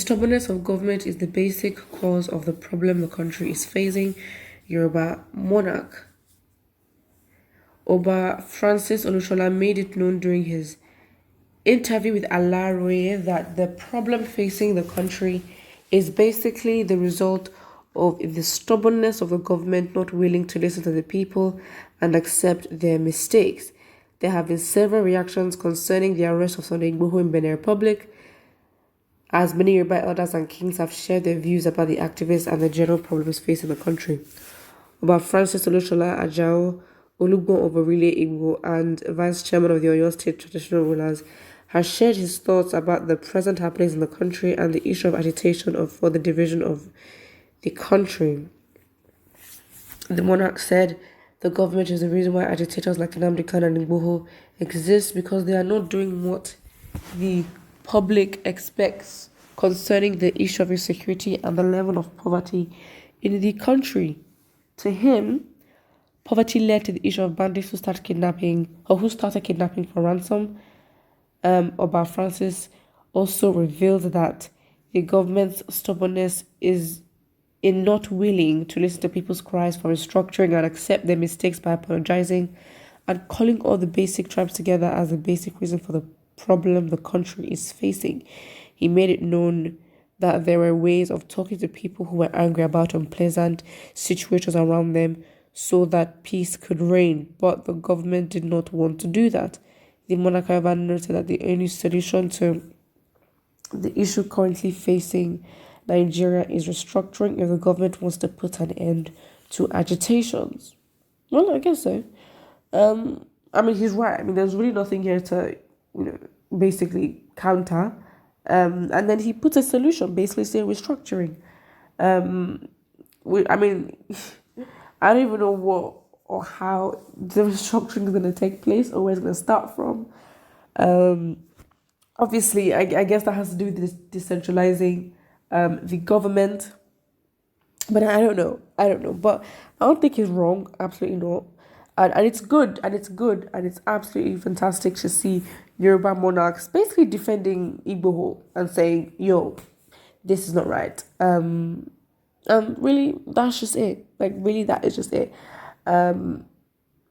stubbornness of government is the basic cause of the problem the country is facing. Yoruba monarch Oba Francis Olushola made it known during his interview with Alaroye that the problem facing the country is basically the result of the stubbornness of the government not willing to listen to the people and accept their mistakes. There have been several reactions concerning the arrest of Sunday Igboho in Benin Republic, as many Yoruba elders and kings have shared their views about the activists and the general problems facing the country. About Francis Olushola Ajao, Olugbon of Orile Igbo and Vice Chairman of the Oyo State Traditional Rulers, has shared his thoughts about the present happenings in the country and the issue of agitation for the division of the country. The monarch said the government is the reason why agitators like Nnamdi Kanu and Igboho exist, because they are not doing what the public expects concerning the issue of insecurity and the level of poverty in the country. To him, poverty led to the issue of bandits who started kidnapping for ransom. Oba Francis also revealed that the government's stubbornness is in not willing to listen to people's cries for restructuring and accept their mistakes by apologizing and calling all the basic tribes together as the basic reason for the problem the country is facing. He made it known that there were ways of talking to people who were angry about unpleasant situations around them so that peace could reign, but the government did not want to do that. The monarch, however, noted that the only solution to the issue currently facing Nigeria is restructuring if the government wants to put an end to agitations. Well, I guess so. He's right. There's really nothing here to, basically counter. And then he put a solution, basically saying restructuring. I don't even know what or how the restructuring is going to take place or where it's going to start from. Obviously, I guess that has to do with this decentralizing the government. But I don't know. But I don't think it's wrong. Absolutely not. And it's good. And it's absolutely fantastic to see Yoruba monarchs basically defending Igboho and saying, yo, this is not right. Really, that's just it. Really, that is just it.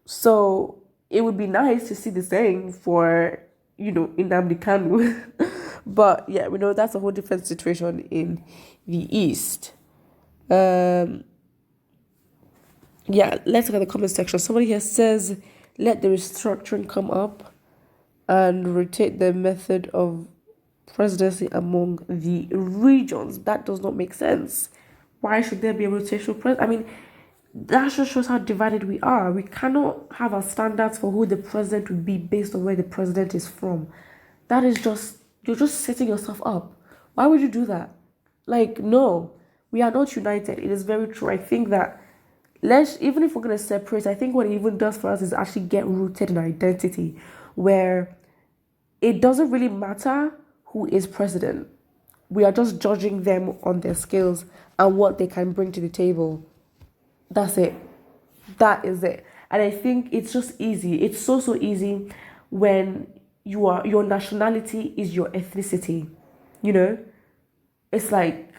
So it would be nice to see the same for, Nnamdi Kanu. But yeah, we know that's a whole different situation in the East. Yeah, let's look at the comment section. Somebody here says, let the restructuring come up and rotate the method of presidency among the regions. That does not make sense. Why should there be a rotational president? That just shows how divided we are. We cannot have our standards for who the president would be based on where the president is from. That is you're just setting yourself up. Why would you do that? No, we are not united. It is very true. I think that even if we're going to separate, I think what it even does for us is actually get rooted in our identity, where it doesn't really matter who is president. We are just judging them on their skills and what they can bring to the table. That's it. That is it. And I think it's just easy. It's so easy when your nationality is your ethnicity. It's like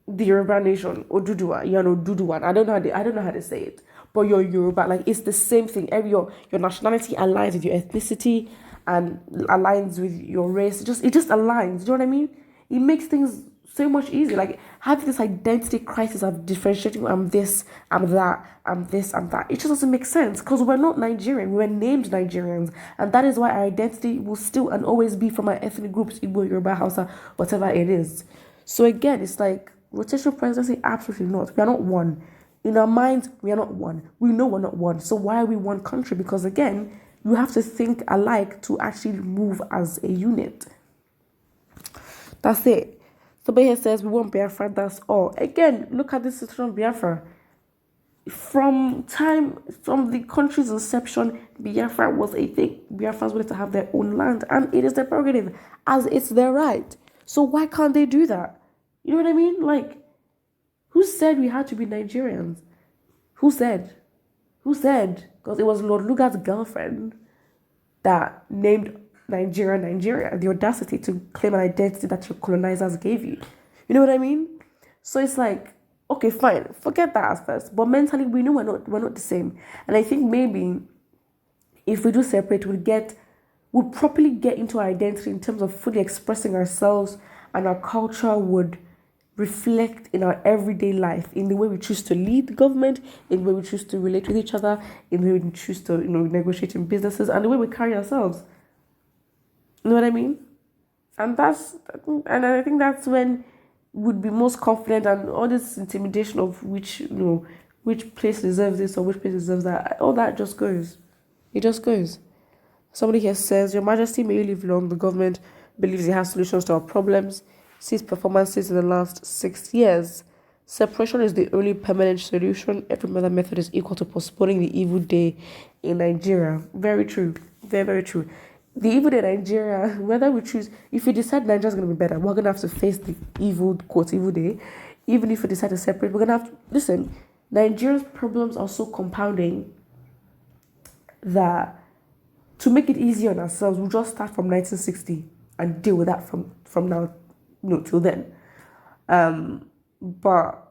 the Yoruba nation, Oduduwa, Duduwan. I don't know how to say it. But you're Yoruba, it's the same thing. Your nationality aligns with your ethnicity and aligns with your race. It just aligns. Do you know what I mean? It makes things so much easier. Having this identity crisis of differentiating, I'm this, I'm that, I'm this, I'm that. It just doesn't make sense because we're not Nigerian. We're named Nigerians. And that is why our identity will still and always be from our ethnic groups, Igbo, Yoruba, Hausa, whatever it is. So again, it's rotational presidency, absolutely not. We are not one. In our minds, we are not one. We know we're not one. So why are we one country? Because again, you have to think alike to actually move as a unit. That's it. Somebody here says we want Biafra, that's all. Again, look at this situation of Biafra. From the country's inception, Biafra was a thing. Biafrans wanted to have their own land, and it is their prerogative, as it's their right. So why can't they do that? You know what I mean? Who said we had to be Nigerians? Who said? Because it was Lord Lugard's girlfriend that named Nigeria, the audacity to claim an identity that your colonizers gave you. You know what I mean? So it's like, okay, fine, forget that at first. But mentally, we know we're not the same. And I think maybe if we do separate, we'll properly get into our identity in terms of fully expressing ourselves, and our culture would reflect in our everyday life, in the way we choose to lead the government, in the way we choose to relate with each other, in the way we choose to, negotiate in businesses, and the way we carry ourselves. You know what I mean? And I think that's when would be most confident, and all this intimidation of which place deserves this or which place deserves that, all that just goes. It just goes. Somebody here says, Your Majesty, may you live long. The government believes it has solutions to our problems. Sees performances in the last 6 years. Separation is the only permanent solution. Every other method is equal to postponing the evil day in Nigeria. Very true. Very, very true. The evil day in Nigeria, whether we choose, if we decide Nigeria is going to be better, we're going to have to face the quote, evil day. Even if we decide to separate, we're going to have to, listen, Nigeria's problems are so compounding that to make it easier on ourselves, we'll just start from 1960 and deal with that from now, till then. But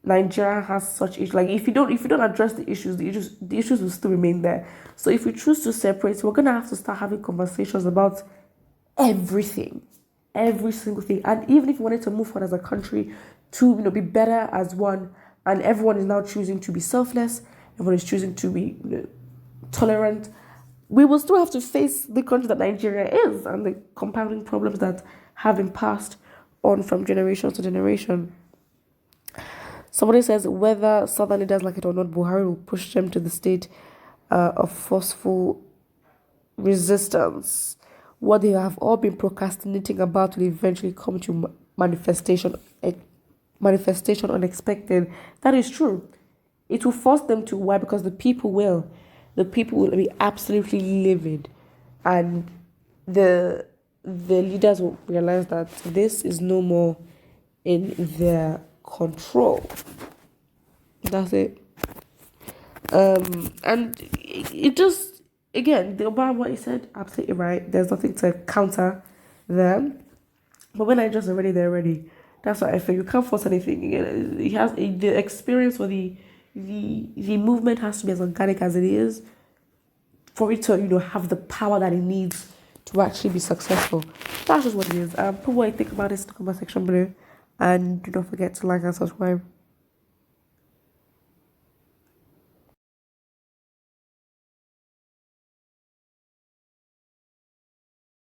Nigeria has such issues. Like if you don't address the issues will still remain there. So if we choose to separate, we're gonna have to start having conversations about everything, every single thing. And even if we wanted to move forward as a country to be better as one, and everyone is now choosing to be selfless, everyone is choosing to be tolerant, we will still have to face the country that Nigeria is and the compounding problems that have been passed on from generation to generation. Somebody says, whether southern leaders like it or not, Buhari will push them to the state of forceful resistance. What they have all been procrastinating about will eventually come to manifestation unexpected. That is true. It will force them to. Why? Because the people will. The people will be absolutely livid. And the leaders will realize that this is no more in their control. That's it. And it just, again, about what he said, absolutely right. There's nothing to counter them. But when I just already, they're ready. That's what I feel. You can't force anything. Again, it has the experience, or the movement has to be as organic as it is for it to have the power that it needs to actually be successful. That's just what it is. Put what you think about this in the comment section below, and do not forget to like and subscribe.